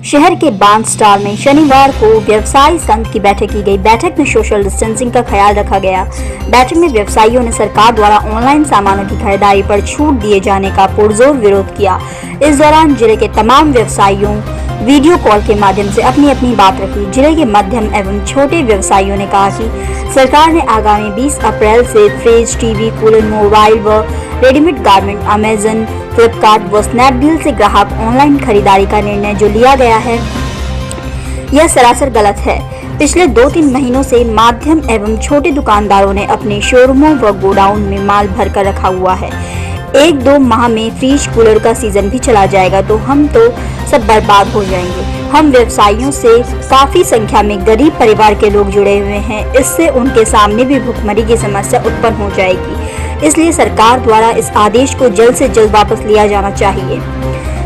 शहर के बांसटार में शनिवार को व्यवसायी संघ की बैठक की गई। बैठक में सोशल डिस्टेंसिंग का ख्याल रखा गया। बैठक में व्यवसायियों ने सरकार द्वारा ऑनलाइन सामानों की खरीदारी पर छूट दिए जाने का पुरजोर विरोध किया। इस दौरान जिले के तमाम व्यवसायियों वीडियो कॉल के माध्यम से अपनी अपनी बात रखी। जिले के मध्यम एवं छोटे व्यवसायियों ने कहा कि सरकार ने आगामी 20 अप्रैल से फ्रिज, टीवी, कूलर, मोबाइल व रेडीमेड गारमेंट, अमेजन, फ्लिपकार्ट व स्नैपडील से ग्राहक ऑनलाइन खरीदारी का निर्णय जो लिया गया है यह सरासर गलत है। पिछले 2-3 महीनों से माध्यम एवं छोटे दुकानदारों ने अपने शोरूमों व गोडाउन में माल भरकर रखा हुआ है। 1-2 माह में फ्रिज, कूलर का सीजन भी चला जाएगा तो हम तो सब बर्बाद हो जाएंगे। हम व्यवसायियों से काफी संख्या में गरीब परिवार के लोग जुड़े हुए हैं, इससे उनके सामने भी भुखमरी की समस्या उत्पन्न हो जाएगी। इसलिए सरकार द्वारा इस आदेश को जल्द से जल्द वापस लिया जाना चाहिए।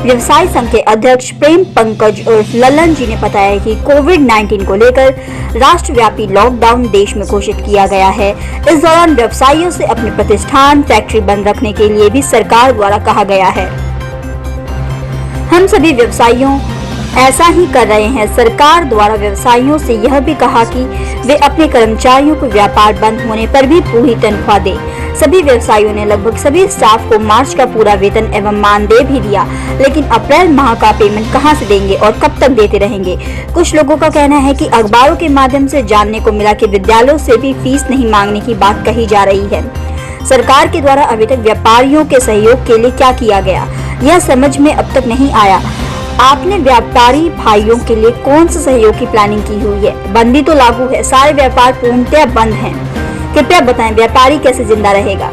व्यवसायी संघ के अध्यक्ष प्रेम पंकज और लल्लन जी ने बताया कि कोविड-19 को लेकर राष्ट्रव्यापी लॉकडाउन देश में घोषित किया गया है। इस दौरान व्यवसायियों से अपने प्रतिष्ठान, फैक्ट्री बंद रखने के लिए भी सरकार द्वारा कहा गया है। हम सभी व्यवसायियों ऐसा ही कर रहे हैं। सरकार द्वारा व्यवसायियों से यह भी कहा कि वे अपने कर्मचारियों को व्यापार बंद होने पर भी पूरी तनख्वाह दें। सभी व्यवसायियों ने लगभग सभी स्टाफ को मार्च का पूरा वेतन एवं मानदेय भी दिया, लेकिन अप्रैल माह का पेमेंट कहां से देंगे और कब तक देते रहेंगे। कुछ लोगों का कहना है कि अखबारों के माध्यम से जानने को मिला कि विद्यालयों से भी फीस नहीं मांगने की बात कही जा रही है। सरकार के द्वारा अभी तक व्यापारियों के सहयोग के लिए क्या किया गया, यह समझ में अब तक नहीं आया। आपने व्यापारी भाइयों के लिए कौन सा सहयोग की प्लानिंग की हुई है? बंदी तो लागू है, सारे व्यापार पूर्णतः बंद हैं। कृपया बताएं, व्यापारी कैसे जिंदा रहेगा?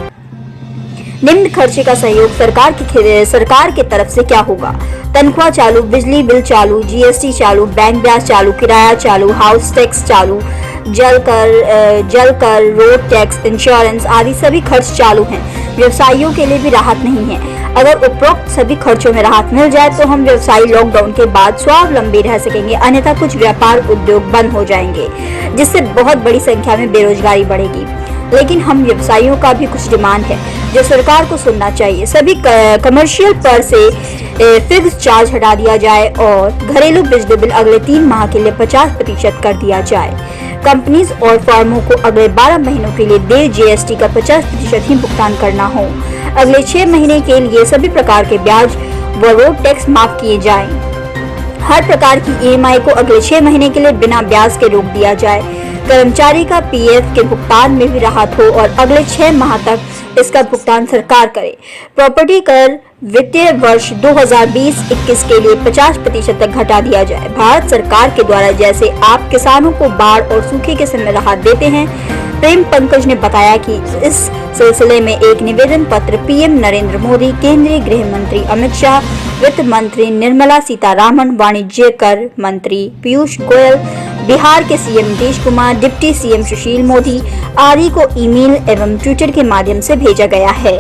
निम्न खर्चे का सहयोग सरकार की तरफ से क्या होगा? तनख्वाह चालू, बिजली बिल चालू, जीएसटी चालू, बैंक ब्याज चालू, किराया चालू, हाउस टैक्स चालू, जल कर, रोड टैक्स, इंश्योरेंस आदि सभी खर्च चालू हैं। व्यवसायियों के लिए भी राहत नहीं है। अगर उपरोक्त सभी खर्चों में राहत मिल जाए तो हम व्यवसायी लॉकडाउन के बाद स्वावलंबी रह सकेंगे, अन्यथा कुछ व्यापार उद्योग बंद हो जाएंगे, जिससे बहुत बड़ी संख्या में बेरोजगारी बढ़ेगी। लेकिन हम व्यवसायियों का भी कुछ डिमांड है जो सरकार को सुनना चाहिए। सभी कमर्शियल पर से फिक्स चार्ज हटा दिया जाए और घरेलू बिजली बिल अगले 3 माह के लिए 50% कर दिया जाए। कंपनीज और फर्मों को अगले 12 महीनों के लिए देय जीएसटी का 50% ही भुगतान करना हो। अगले 6 महीने के लिए सभी प्रकार के ब्याज व रोड टैक्स माफ किए जाएं। हर प्रकार की ईएमआई को अगले 6 महीने के लिए बिना ब्याज के रोक दिया जाए। कर्मचारी का पीएफ के भुगतान में भी राहत हो और अगले 6 माह तक इसका भुगतान सरकार करे। प्रॉपर्टी कर वित्तीय वर्ष 2020-21 के लिए 50% तक घटा दिया जाए। भारत सरकार के द्वारा जैसे आप किसानों को बाढ़ और सूखे के समय राहत देते हैं, प्रेम पंकज ने बताया कि इस सिलसिले में एक निवेदन पत्र पीएम नरेंद्र मोदी, केंद्रीय गृह मंत्री अमित शाह, वित्त मंत्री निर्मला सीतारामन, वाणिज्य कर मंत्री पीयूष गोयल, बिहार के CM Nitish Kumar, deputy CM Sushil Modi आदि को ईमेल एवं ट्विटर के माध्यम से भेजा गया है।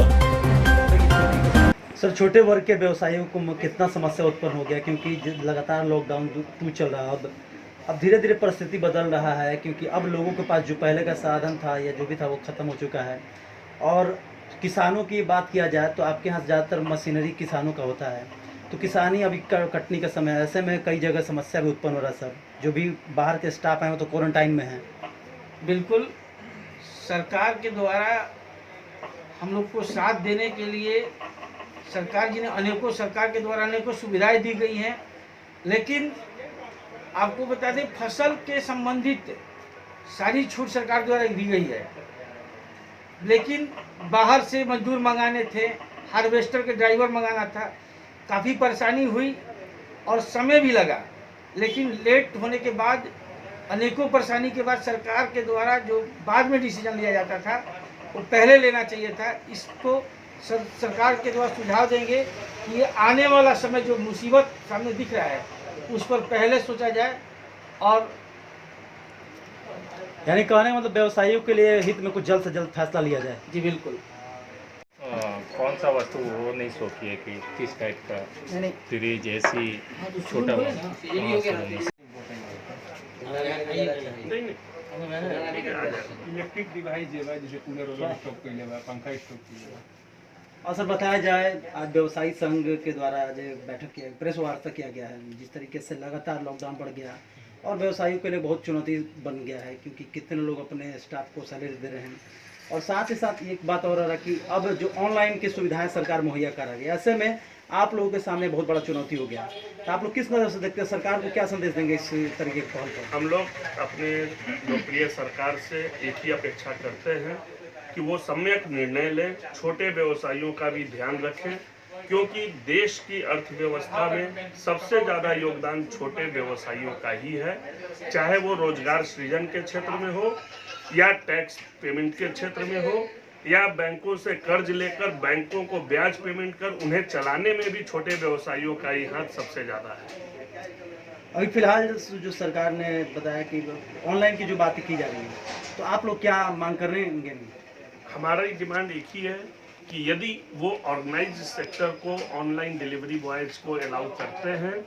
सर, छोटे वर्ग के व्यवसायियों को कितना समस्या उत्पन्न हो गया, क्योंकि लगातार लॉकडाउन 2 चल रहा है। अब धीरे धीरे परिस्थिति बदल रहा है, क्योंकि अब लोगों के पास जो पहले का साधन था या जो भी था वो ख़त्म हो चुका है। और किसानों की बात किया जाए तो आपके यहाँ ज़्यादातर मशीनरी किसानों का होता है, तो किसानी अभी कटने का समय है। ऐसे में कई जगह समस्या भी उत्पन्न हो रहा है। सर, जो भी बाहर के स्टाफ हैं वो तो क्वारंटाइन में हैं। बिल्कुल, सरकार के द्वारा हम लोग को साथ देने के लिए सरकार के द्वारा अनेकों सुविधाएं दी गई हैं, लेकिन आपको बता दें फसल के संबंधित सारी छूट सरकार द्वारा दी गई है। लेकिन बाहर से मजदूर मंगाने थे, हार्वेस्टर के ड्राइवर मंगाना था, काफ़ी परेशानी हुई और समय भी लगा। लेकिन लेट होने के बाद, अनेकों परेशानी के बाद सरकार के द्वारा जो बाद में डिसीजन लिया जाता था वो पहले लेना चाहिए था। इसको सरकार के द्वारा सुझाव देंगे कि ये आने वाला समय जो मुसीबत सामने दिख रहा है उस पर पहले सोचा जाए। और यानी कहने का मतलब व्यवसायियों के लिए हित में कुछ जल्द से जल्द फैसला लिया जाए। जी बिल्कुल। कौन सा वस्तु वो नहीं सोची है कि किस टाइप का फ्रिज, एसी, छोटा इलेक्ट्रिक डिवाइस जो है, जैसे कूलर वगैरह स्टॉक कर लिया, पंखा स्टॉक कर लिया। और सर बताया जाए आज व्यवसायी संघ के द्वारा जो बैठक किया प्रेस वार्ता किया गया है, जिस तरीके से लगातार लॉकडाउन बढ़ गया और व्यवसायियों के लिए बहुत चुनौती बन गया है, क्योंकि कितने लोग अपने स्टाफ को सैलरी दे रहे हैं और साथ ही साथ एक बात और है कि अब जो ऑनलाइन की सुविधाएं सरकार मुहैया करा रही है, ऐसे में आप लोगों के सामने बहुत बड़ा चुनौती हो गया। तो आप लोग किस नज़र से देखते हैं, सरकार को क्या संदेश देंगे इस तरीके के पहल पर? हम लोग अपने लोकप्रिय सरकार से एक ही अपेक्षा करते हैं कि वो सम्यक निर्णय लें, छोटे व्यवसायियों का भी ध्यान रखें, क्योंकि देश की अर्थव्यवस्था में सबसे ज़्यादा योगदान छोटे व्यवसायियों का ही है, चाहे वो रोजगार सृजन के क्षेत्र में हो या टैक्स पेमेंट के क्षेत्र में हो या बैंकों से कर्ज लेकर बैंकों को ब्याज पेमेंट कर उन्हें चलाने में भी छोटे व्यवसायियों का ही हाथ सबसे ज़्यादा है। अभी फिलहाल जो सरकार ने बताया कि ऑनलाइन की जो बातें की जा रही है, तो आप लोग क्या मांग कर रहे हैं? हमारी डिमांड एक ही है कि यदि वो ऑर्गेनाइज्ड सेक्टर को ऑनलाइन डिलीवरी बॉयज़ को अलाउ करते हैं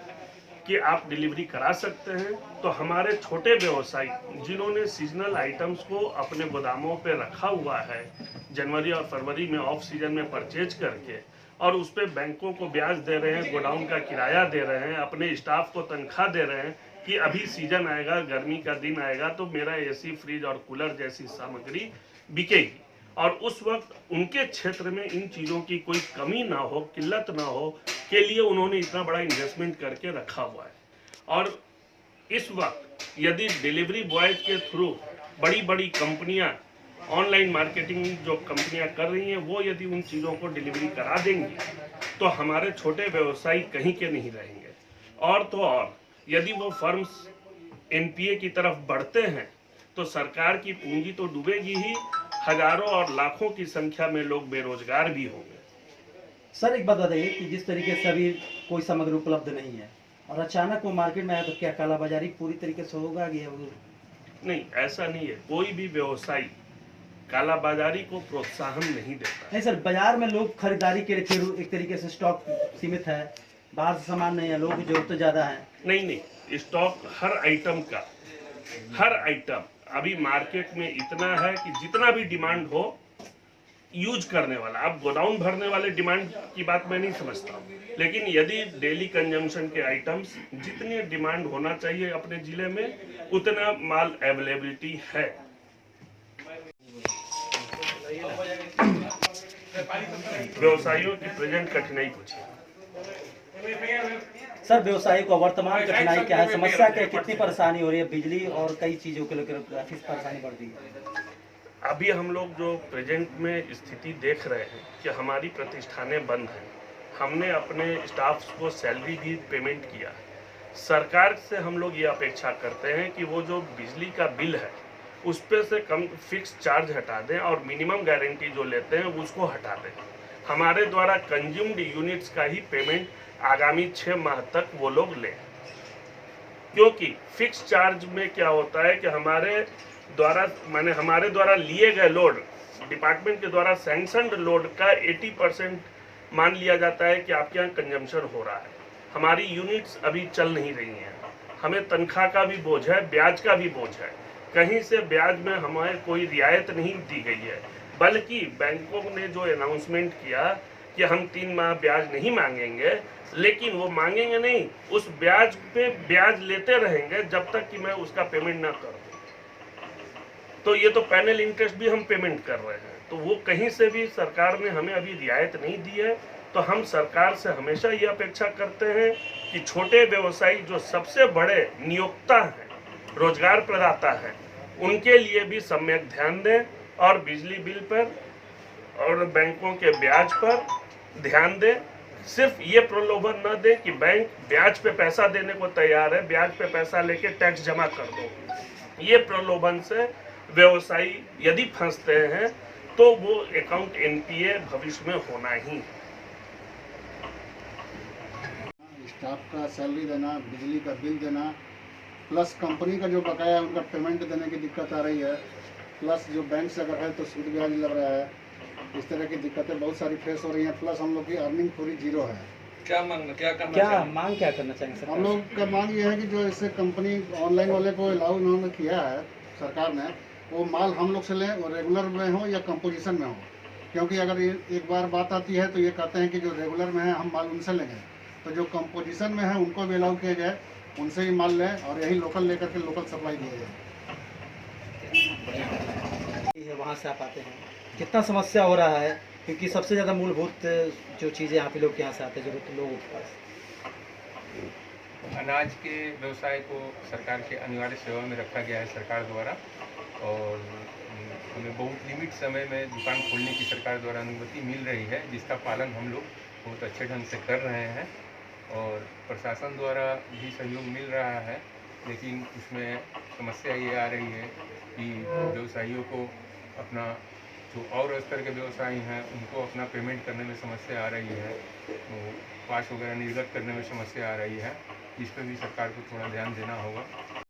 कि आप डिलीवरी करा सकते हैं, तो हमारे छोटे व्यवसायी जिन्होंने सीजनल आइटम्स को अपने गोदामों पे रखा हुआ है, जनवरी और फरवरी में ऑफ सीजन में परचेज करके और उस पर बैंकों को ब्याज दे रहे हैं, गोडाउन का किराया दे रहे हैं, अपने स्टाफ को तनख्वाह दे रहे हैं कि अभी सीजन आएगा, गर्मी का दिन आएगा तो मेरा एसी, फ्रिज और कूलर जैसी सामग्री बिकेगी, और उस वक्त उनके क्षेत्र में इन चीज़ों की कोई कमी ना हो, किल्लत ना हो के लिए उन्होंने इतना बड़ा इन्वेस्टमेंट करके रखा हुआ है। और इस वक्त यदि डिलीवरी बॉयज के थ्रू बड़ी बड़ी कंपनियां, ऑनलाइन मार्केटिंग जो कंपनियां कर रही हैं, वो यदि उन चीज़ों को डिलीवरी करा देंगी तो हमारे छोटे व्यवसायी कहीं के नहीं रहेंगे। और तो और यदि वो फर्म्स एनपीए की तरफ बढ़ते हैं तो सरकार की पूंजी तो डूबेगी ही, हजारों और लाखों की संख्या में लोग बेरोजगार भी होंगे। सर एक बात बताइए कि जिस तरीके से अभी कोई सामग्री उपलब्ध नहीं है और अचानक वो मार्केट में आया, तो क्या कालाबाजारी पूरी तरीके से होगा कि नहीं, ऐसा नहीं है। कोई भी व्यवसायी कालाबाजारी को प्रोत्साहन नहीं देता। नहीं सर, बाजार में लोग खरीदारी के लिए फिर एक तरीके से स्टॉक सीमित है, बाहर से सामान नहीं है, लोगों की जरूरत तो ज़्यादा है। नहीं, स्टॉक हर आइटम का, हर आइटम अभी मार्केट में इतना है कि जितना भी डिमांड हो यूज करने वाला, अब गोडाउन भरने वाले डिमांड की बात मैं नहीं समझता हूँ, लेकिन यदि डेली कंजम्पशन के आइटम्स जितनी डिमांड होना चाहिए अपने जिले में उतना माल अवेलेबिलिटी है। व्यवसायियों की प्रेजेंट कठिनाई पूछिए। सर व्यवसायी को वर्तमान कठिनाई क्या है, समस्या क्या, कितनी परेशानी हो रही है? बिजली और कई चीज़ों के लेकर काफ़ी परेशानी बढ़ रही है। अभी हम लोग जो प्रेजेंट में स्थिति देख रहे हैं कि हमारी प्रतिष्ठानें बंद हैं, हमने अपने स्टाफ्स को सैलरी भी पेमेंट किया है। सरकार से हम लोग ये अपेक्षा करते हैं कि वो जो बिजली का बिल है उस पर से कम फिक्स चार्ज हटा दें और मिनिमम गारंटी जो लेते हैं उसको हटा दें। हमारे द्वारा कंज्यूम्ड यूनिट्स का ही पेमेंट आगामी 6 माह तक वो लोग लें, क्योंकि फिक्स चार्ज में क्या होता है कि हमारे द्वारा लिए गए लोड, डिपार्टमेंट के द्वारा सैंक्शनड लोड का 80% मान लिया जाता है कि आपके यहाँ कंजम्पशन हो रहा है। हमारी यूनिट्स अभी चल नहीं रही हैं, हमें तनख्वाह का भी बोझ है, ब्याज का भी बोझ है। कहीं से ब्याज में हमें कोई रियायत नहीं दी गई है, बल्कि बैंकों ने जो अनाउंसमेंट किया कि हम 3 माह ब्याज नहीं मांगेंगे, लेकिन वो मांगेंगे नहीं, उस ब्याज पे ब्याज लेते रहेंगे जब तक कि मैं उसका पेमेंट ना करूं। तो ये तो पैनल इंटरेस्ट भी हम पेमेंट कर रहे हैं, तो वो कहीं से भी सरकार ने हमें अभी रियायत नहीं दी है। तो हम सरकार से हमेशा ये अपेक्षा करते हैं कि छोटे व्यवसायी जो सबसे बड़े नियोक्ता हैं, रोजगार प्रदाता हैं, उनके लिए भी सम्यक ध्यान दें और बिजली बिल पर और बैंकों के ब्याज पर ध्यान दें। सिर्फ ये प्रलोभन न दें कि बैंक ब्याज पे पैसा देने को तैयार है, ब्याज पे पैसा लेके टैक्स जमा कर दो। ये प्रलोभन से व्यवसायी यदि फंसते हैं तो वो अकाउंट एनपीए भविष्य में होना ही। स्टाफ का सैलरी देना, बिजली का बिल देना, प्लस कंपनी का जो बकाया है उनका पेमेंट देने की दिक्कत आ रही है, प्लस जो बैंक से अगर है तो सूद ब्याज लग रहा है। इस तरह की दिक्कतें बहुत सारी फेस हो रही हैं। प्लस हम लोग की अर्निंग पूरी जीरो है। क्या मांग क्या करना चाहिए सर? हम लोग का मांग ये है कि जो इससे कंपनी ऑनलाइन वाले को अलाउ उन्होंने किया है सरकार ने, वो माल हम लोग से लें और रेगुलर में हो या कंपोजिशन में हो, क्योंकि अगर ये एक बार बात आती है तो ये कहते हैं कि जो रेगुलर में है हम माल उनसे लेंगे, तो जो कंपोजिशन में है उनको भी अलाउ किया जाए, उनसे ही माल लें और यही लोकल लेकर के लोकल सप्लाई दिया जाए। है वहाँ से आप आते हैं, कितना समस्या हो रहा है? क्योंकि सबसे ज़्यादा मूलभूत जो चीज़ें यहाँ पे लोग के यहाँ से आते हैं जरूरत लोगों के पास। अनाज के व्यवसाय को सरकार के अनिवार्य सेवा में रखा गया है सरकार द्वारा, और हमें बहुत लिमिट समय में दुकान खोलने की सरकार द्वारा अनुमति मिल रही है, जिसका पालन हम लोग बहुत अच्छे ढंग से कर रहे हैं और प्रशासन द्वारा भी सहयोग मिल रहा है। लेकिन उसमें समस्या ये आ रही है कि व्यवसायियों को अपना जो और स्तर के व्यवसायी हैं उनको अपना पेमेंट करने में समस्या आ रही है, तो पास वगैरह निर्गत करने में समस्या आ रही है। इस पर भी सरकार को थोड़ा ध्यान देना होगा।